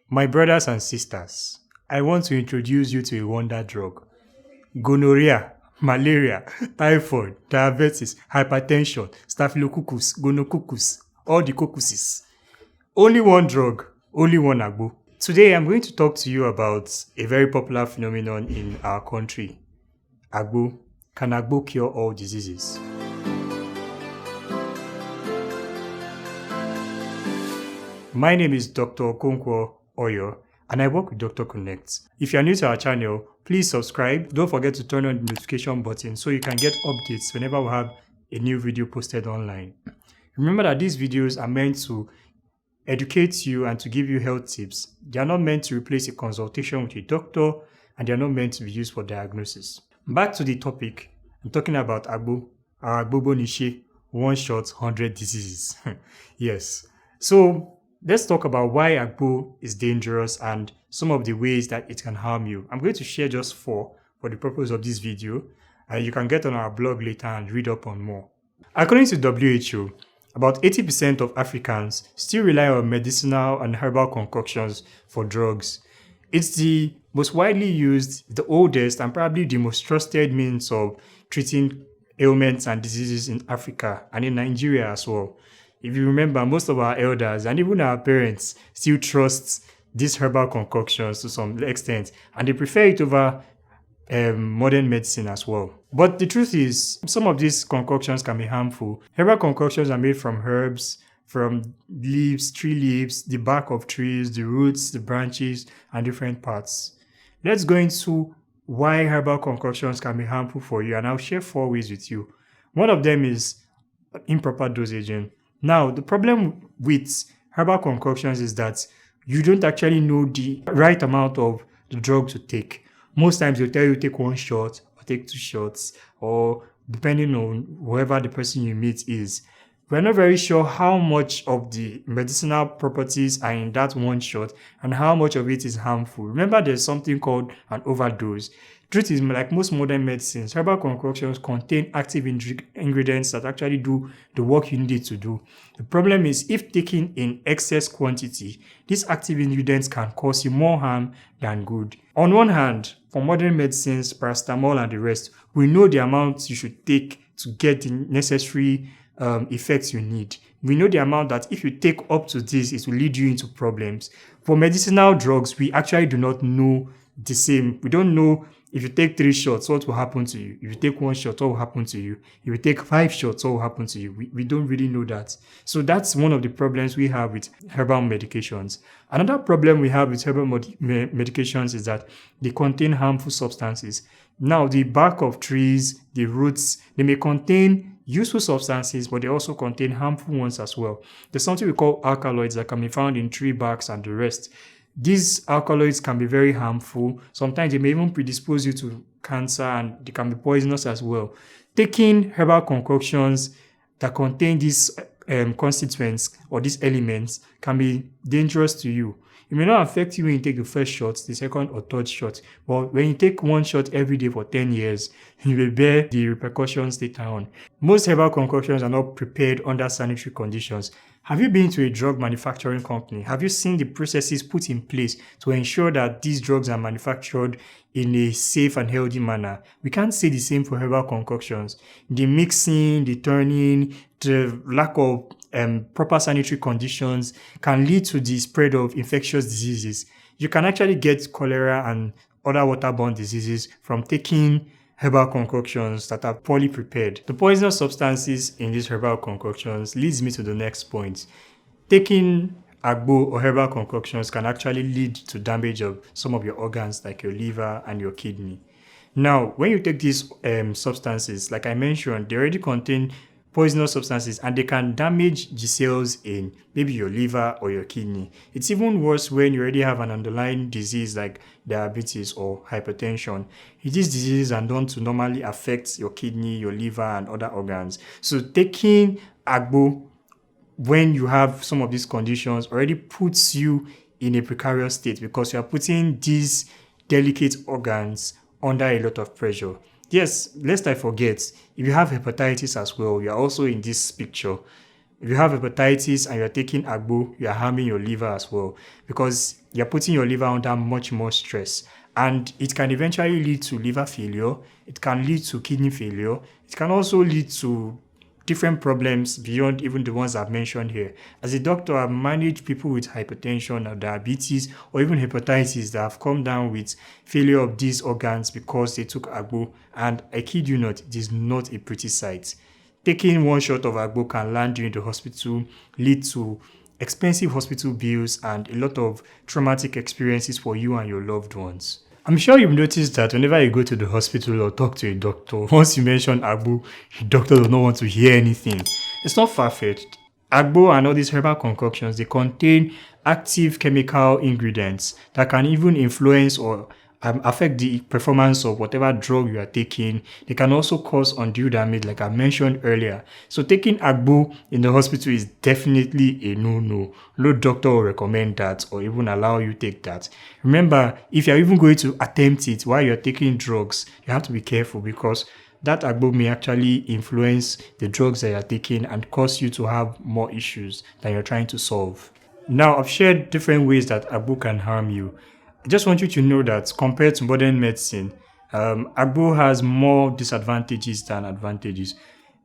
My brothers and sisters, I want to introduce you to a wonder drug. Gonorrhea, malaria, typhoid, diabetes, hypertension, staphylococcus, gonococcus, all the coccuses. Only one drug, only one Agbo. Today I'm going to talk to you about a very popular phenomenon in our country. Agbo. Can Agbo cure all diseases? My name is Dr Oyor and I work with Doktorconnect. If you are new to our channel, please subscribe. Don't forget to turn on the notification button so you can get updates whenever we have a new video posted online. Remember that these videos are meant to educate you and to give you health tips. They are not meant to replace a consultation with a doctor, and they are not meant to be used for diagnosis. Back to the topic, I'm talking about Agbo, our Agbo niche, one shot, 100 diseases. Yes. So let's talk about why Agbo is dangerous and some of the ways that it can harm you. I'm going to share just 4 for the purpose of this video. You can get on our blog later and read up on more. According to WHO, about 80% of Africans still rely on medicinal and herbal concoctions for drugs. It's the most widely used, the oldest, and probably the most trusted means of treating ailments and diseases in Africa and in Nigeria as well. If you remember, most of our elders and even our parents still trust these herbal concoctions to some extent, and they prefer it over modern medicine as well. But the truth is, some of these concoctions can be harmful. Herbal concoctions are made from herbs, from leaves, tree leaves, the bark of trees, the roots, the branches, and different parts. Let's go into why herbal concoctions can be harmful for you, and I'll share 4 ways with you. One of them is improper dosaging. Now, the problem with herbal concoctions is that you don't actually know the right amount of the drug to take. Most times they'll tell you take 1 shot or take 2 shots, or depending on whoever the person you meet is. We're not very sure how much of the medicinal properties are in that 1 shot and how much of it is harmful. Remember, there's something called an overdose. Truth is, like most modern medicines, herbal concoctions contain active ingredients that actually do the work you need it to do. The problem is, if taken in excess quantity, these active ingredients can cause you more harm than good. On one hand, for modern medicines, paracetamol and the rest, we know the amount you should take to get the necessary effects you need. We know the amount that if you take up to this, it will lead you into problems. For medicinal drugs, we actually do not know the same. We don't know if you take 3 shots, what will happen to you? If you take 1 shot, what will happen to you? If you take 5 shots, what will happen to you? We don't really know that. So that's one of the problems we have with herbal medications. Another problem we have with herbal medications is that they contain harmful substances. Now, the bark of trees, the roots, they may contain useful substances, but they also contain harmful ones as well. There's something we call alkaloids that can be found in tree barks and the rest. These alkaloids can be very harmful. Sometimes they may even predispose you to cancer, and they can be poisonous as well. Taking herbal concoctions that contain these constituents or these elements can be dangerous to you. It may not affect you when you take the first shot, the second or third shot, but when you take 1 shot every day for 10 years, you will bear the repercussions later on. Most herbal concoctions are not prepared under sanitary conditions. Have you been to a drug manufacturing company? Have you seen the processes put in place to ensure that these drugs are manufactured in a safe and healthy manner? We can't say the same for herbal concoctions. The mixing, the turning, the lack of proper sanitary conditions can lead to the spread of infectious diseases. You can actually get cholera and other waterborne diseases from taking herbal concoctions that are poorly prepared. The poisonous substances in these herbal concoctions leads me to the next point. Taking Agbo or herbal concoctions can actually lead to damage of some of your organs like your liver and your kidney. Now, when you take these substances, like I mentioned, they already contain poisonous substances and they can damage the cells in maybe your liver or your kidney. It's even worse when you already have an underlying disease like diabetes or hypertension. These diseases are known to normally affect your kidney, your liver, and other organs. So taking Agbo when you have some of these conditions already puts you in a precarious state because you are putting these delicate organs under a lot of pressure. Yes, lest I forget, if you have hepatitis as well, you are also in this picture. If you have hepatitis and you're taking Agbo, you're harming your liver as well, because you're putting your liver under much more stress. And it can eventually lead to liver failure. It can lead to kidney failure. It can also lead to different problems beyond even the ones I've mentioned here. As a doctor, I've managed people with hypertension or diabetes or even hepatitis that have come down with failure of these organs because they took Agbo. And I kid you not, it is not a pretty sight. Taking one shot of Agbo can land you in the hospital, lead to expensive hospital bills and a lot of traumatic experiences for you and your loved ones. I'm sure you've noticed that whenever you go to the hospital or talk to a doctor, once you mention Agbo, the doctor does not want to hear anything. It's not far-fetched. Agbo and all these herbal concoctions, they contain active chemical ingredients that can even influence or affect the performance of whatever drug you are taking. They can also cause undue damage, like I mentioned earlier. So taking Agbo in the hospital is definitely a no-no. No doctor will recommend that or even allow you take that. Remember, if you're even going to attempt it while you're taking drugs, you have to be careful because that Agbo may actually influence the drugs that you're taking and cause you to have more issues than you're trying to solve. Now, I've shared different ways that Agbo can harm you. I just want you to know that compared to modern medicine, Agbo has more disadvantages than advantages.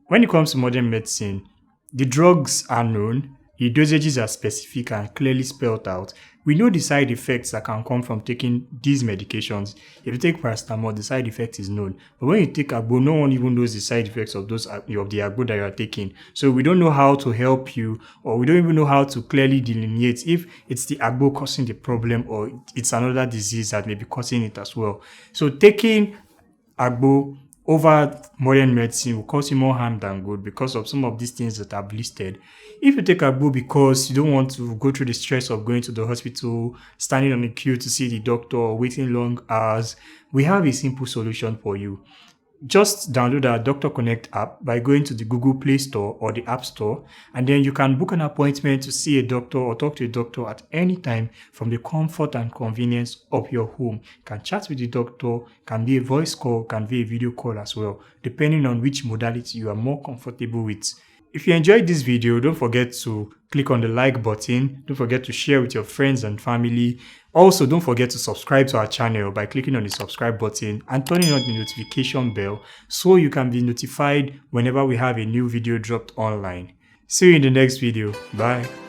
When it comes to modern medicine, the drugs are known, the dosages are specific and clearly spelled out. We know the side effects that can come from taking these medications. If you take paracetamol, the side effect is known. But when you take Agbo, no one even knows the side effects of the Agbo that you are taking. So we don't know how to help you, or we don't even know how to clearly delineate if it's the Agbo causing the problem or it's another disease that may be causing it as well. So taking Agbo over modern medicine will cause you more harm than good because of some of these things that I've listed. If you take Agbo because you don't want to go through the stress of going to the hospital, standing on a queue to see the doctor, or waiting long hours, we have a simple solution for you. Just download our Doktorconnect app by going to the Google Play Store or the App Store, and then you can book an appointment to see a doctor or talk to a doctor at any time from the comfort and convenience of your home. You can chat with the doctor, can be a voice call, can be a video call as well, depending on which modality you are more comfortable with. If you enjoyed this video, don't forget to click on the like button. Don't forget to share with your friends and family. Also, don't forget to subscribe to our channel by clicking on the subscribe button and turning on the notification bell so you can be notified whenever we have a new video dropped online. See you in the next video. Bye.